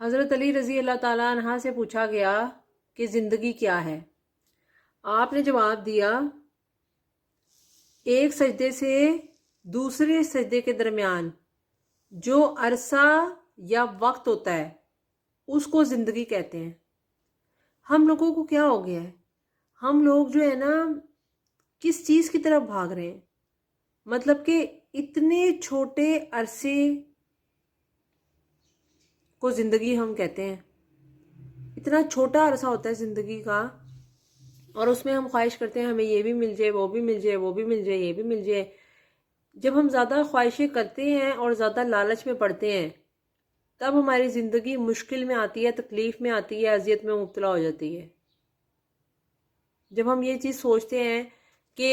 حضرت علی رضی اللہ تعالیٰ عنہ سے پوچھا گیا کہ زندگی کیا ہے؟ آپ نے جواب دیا، ایک سجدے سے دوسرے سجدے کے درمیان جو عرصہ یا وقت ہوتا ہے اس کو زندگی کہتے ہیں۔ ہم لوگوں کو کیا ہو گیا ہے؟ ہم لوگ جو ہے نا کس چیز کی طرف بھاگ رہے ہیں؟ مطلب کہ اتنے چھوٹے عرصے کو زندگی ہم کہتے ہیں۔ اتنا چھوٹا عرصہ ہوتا ہے زندگی کا، اور اس میں ہم خواہش کرتے ہیں ہمیں یہ بھی مل جائے، وہ بھی مل جائے، وہ بھی مل جائے، یہ بھی مل جائے۔ جب ہم زیادہ خواہشیں کرتے ہیں اور زیادہ لالچ میں پڑتے ہیں تب ہماری زندگی مشکل میں آتی ہے، تکلیف میں آتی ہے، اذیت میں مبتلا ہو جاتی ہے۔ جب ہم یہ چیز سوچتے ہیں کہ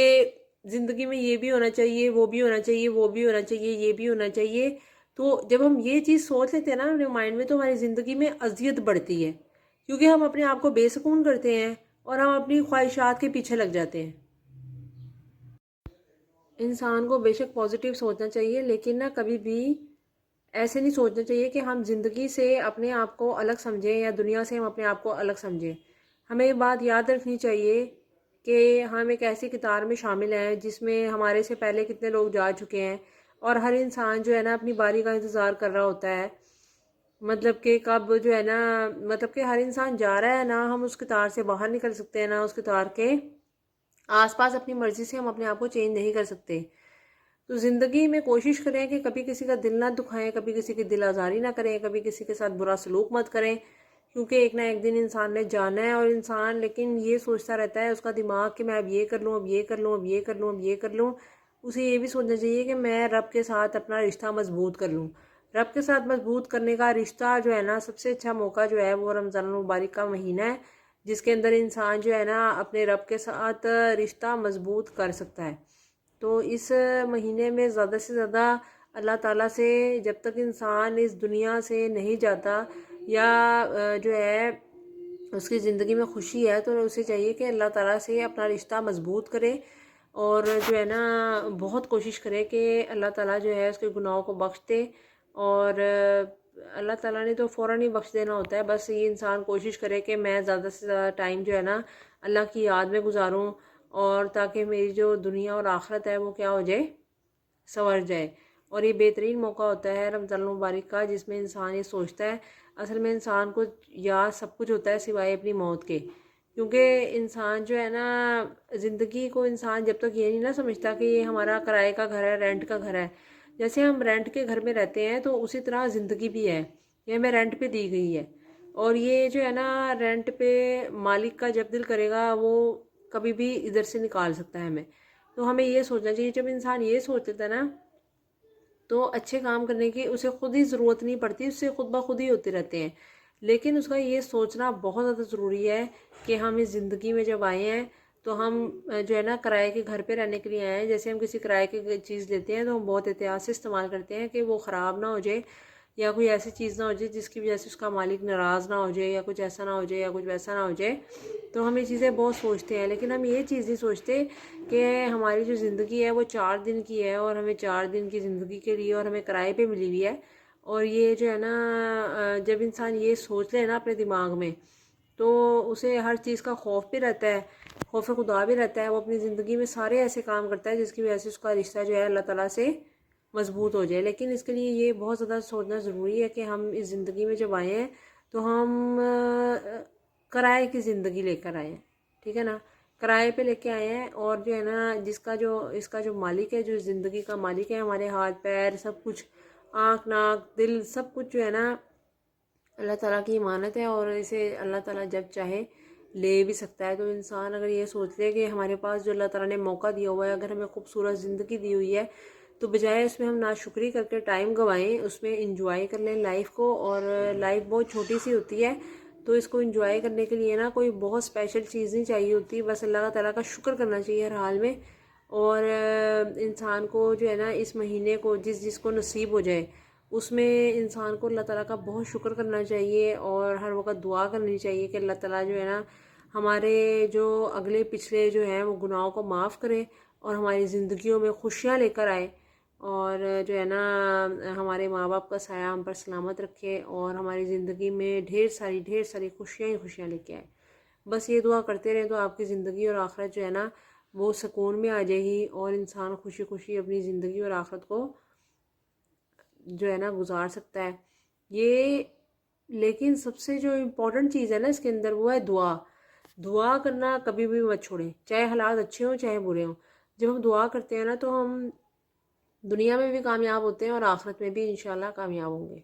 زندگی میں یہ بھی ہونا چاہیے، وہ بھی ہونا چاہیے، وہ بھی ہونا چاہیے، یہ بھی ہونا چاہیے، تو جب ہم یہ چیز سوچ لیتے ہیں نا اپنے مائنڈ میں، تو ہماری زندگی میں اذیت بڑھتی ہے، کیونکہ ہم اپنے آپ کو بے سکون کرتے ہیں اور ہم اپنی خواہشات کے پیچھے لگ جاتے ہیں۔ انسان کو بے شک پازیٹیو سوچنا چاہیے، لیکن نا کبھی بھی ایسے نہیں سوچنا چاہیے کہ ہم زندگی سے اپنے آپ کو الگ سمجھیں یا دنیا سے ہم اپنے آپ کو الگ سمجھیں۔ ہمیں یہ بات یاد رکھنی چاہیے کہ ہم ایک ایسی قطار میں شامل ہیں جس میں ہمارے سے پہلے کتنے لوگ جا چکے ہیں، اور ہر انسان جو ہے نا اپنی باری کا انتظار کر رہا ہوتا ہے۔ مطلب کہ کب جو ہے نا، مطلب کہ ہر انسان جا رہا ہے، نہ ہم اس قطار سے باہر نکل سکتے ہیں، نہ اس قطار کے آس پاس اپنی مرضی سے ہم اپنے آپ کو چینج نہیں کر سکتے۔ تو زندگی میں کوشش کریں کہ کبھی کسی کا دل نہ دکھائیں، کبھی کسی کی دل آزاری نہ کریں، کبھی کسی کے ساتھ برا سلوک مت کریں، کیونکہ ایک نہ ایک دن انسان نے جانا ہے۔ اور انسان لیکن یہ سوچتا رہتا ہے، اس کا دماغ کہ میں اب یہ کر لوں، اب یہ کر لوں، اب یہ کر لوں، اب یہ کر لوں۔ اسے یہ بھی سوچنا چاہیے کہ میں رب کے ساتھ اپنا رشتہ مضبوط کر لوں۔ رب کے ساتھ مضبوط کرنے کا رشتہ جو ہے نا، سب سے اچھا موقع جو ہے وہ رمضان المبارک کا مہینہ ہے، جس کے اندر انسان جو ہے نا اپنے رب کے ساتھ رشتہ مضبوط کر سکتا ہے۔ تو اس مہینے میں زیادہ سے زیادہ اللہ تعالیٰ سے، جب تک انسان اس دنیا سے نہیں جاتا یا جو ہے اس کی زندگی میں خوشی ہے، تو اسے چاہیے کہ اللہ تعالیٰ سے اپنا رشتہ مضبوط کرے، اور جو ہے نا بہت کوشش کرے کہ اللہ تعالیٰ جو ہے اس کے گناہوں کو بخش دے۔ اور اللہ تعالیٰ نے تو فوراً ہی بخش دینا ہوتا ہے، بس یہ انسان کوشش کرے کہ میں زیادہ سے زیادہ ٹائم جو ہے نا اللہ کی یاد میں گزاروں، اور تاکہ میری جو دنیا اور آخرت ہے وہ کیا ہو جائے، سنور جائے۔ اور یہ بہترین موقع ہوتا ہے رمضان المبارک کا، جس میں انسان یہ سوچتا ہے، اصل میں انسان کو یاد سب کچھ ہوتا ہے سوائے اپنی موت کے، کیونکہ انسان جو ہے نا زندگی کو، انسان جب تک یہ نہیں نہ سمجھتا کہ یہ ہمارا کرائے کا گھر ہے، رینٹ کا گھر ہے، جیسے ہم رینٹ کے گھر میں رہتے ہیں تو اسی طرح زندگی بھی ہے، یہ ہمیں رینٹ پہ دی گئی ہے، اور یہ جو ہے نا رینٹ پہ مالک کا جب دل کرے گا وہ کبھی بھی ادھر سے نکال سکتا ہے ہمیں۔ تو ہمیں یہ سوچنا چاہیے، جب انسان یہ سوچ لیتا ہے نا تو اچھے کام کرنے کی اسے خود ہی ضرورت نہیں پڑتی، اس سے خود بخود ہی ہوتے رہتے ہیں۔ لیکن اس کا یہ سوچنا بہت زیادہ ضروری ہے کہ ہم اس زندگی میں جب آئے ہیں تو ہم جو ہے نا کرائے کے گھر پہ رہنے کے لیے آئے ہیں۔ جیسے ہم کسی کرائے کی چیز لیتے ہیں تو ہم بہت احتیاط سے استعمال کرتے ہیں کہ وہ خراب نہ ہو جائے، یا کوئی ایسی چیز نہ ہو جائے جس کی وجہ سے اس کا مالک ناراض نہ ہو جائے، یا کچھ ایسا نہ ہو جائے، یا کچھ ویسا نہ ہو جائے۔ تو ہم یہ چیزیں بہت سوچتے ہیں، لیکن ہم یہ چیز نہیں سوچتے کہ ہماری جو زندگی ہے وہ 4 دن کی ہے، اور ہمیں 4 دن کی زندگی کے لیے اور ہمیں کرائے پہ ملی ہوئی ہے۔ اور یہ جو ہے نا جب انسان یہ سوچ لے نا اپنے دماغ میں، تو اسے ہر چیز کا خوف بھی رہتا ہے، خوف خدا بھی رہتا ہے۔ وہ اپنی زندگی میں سارے ایسے کام کرتا ہے جس کی وجہ سے اس کا رشتہ جو ہے اللہ تعالیٰ سے مضبوط ہو جائے۔ لیکن اس کے لیے یہ بہت زیادہ سوچنا ضروری ہے کہ ہم اس زندگی میں جب آئے ہیں تو ہم کرائے کی زندگی لے کر آئے ہیں، ٹھیک ہے نا، کرائے پہ لے کے آئے ہیں۔ اور جو ہے نا اس کا جو مالک ہے، جو زندگی کا مالک ہے، ہمارے ہاتھ پیر سب کچھ، آنکھ ناک دل سب کچھ جو ہے نا اللہ تعالیٰ کی امانت ہے، اور اسے اللہ تعالیٰ جب چاہے لے بھی سکتا ہے۔ تو انسان اگر یہ سوچ لے کہ ہمارے پاس جو اللہ تعالیٰ نے موقع دیا ہوا ہے، اگر ہمیں خوبصورت زندگی دی ہوئی ہے، تو بجائے اس میں ہم ناشکری کر کے ٹائم گوائیں، اس میں انجوائے کر لیں لائف کو۔ اور لائف بہت چھوٹی سی ہوتی ہے، تو اس کو انجوائے کرنے کے لیے نا کوئی بہت اسپیشل چیز نہیں چاہیے ہوتی، بس اللہ تعالیٰ کا شکر کرنا چاہیے ہر حال میں۔ اور انسان کو جو ہے نا اس مہینے کو جس کو نصیب ہو جائے، اس میں انسان کو اللہ تعالیٰ کا بہت شکر کرنا چاہیے، اور ہر وقت دعا کرنی چاہیے کہ اللہ تعالیٰ جو ہے نا ہمارے جو اگلے پچھلے جو ہیں وہ گناہوں کو معاف کرے، اور ہماری زندگیوں میں خوشیاں لے کر آئے۔ اور جو ہے نا ہمارے ماں باپ کا سایہ ہم پر سلامت رکھے اور ہماری زندگی میں ڈھیر ساری خوشیاں ہی خوشیاں لے کے آئے. بس یہ دعا کرتے رہیں تو آپ کی زندگی اور آخرت جو ہے نا وہ سکون میں آ جائے گی اور انسان خوشی خوشی اپنی زندگی اور آخرت کو جو ہے نا گزار سکتا ہے. یہ لیکن سب سے جو امپورٹنٹ چیز ہے نا اس کے اندر وہ ہے دعا. دعا کرنا کبھی بھی مت چھوڑیں، چاہے حالات اچھے ہوں چاہے برے ہوں. جب ہم دعا کرتے ہیں نا تو ہم دنیا میں بھی کامیاب ہوتے ہیں اور آخرت میں بھی انشاءاللہ کامیاب ہوں گے.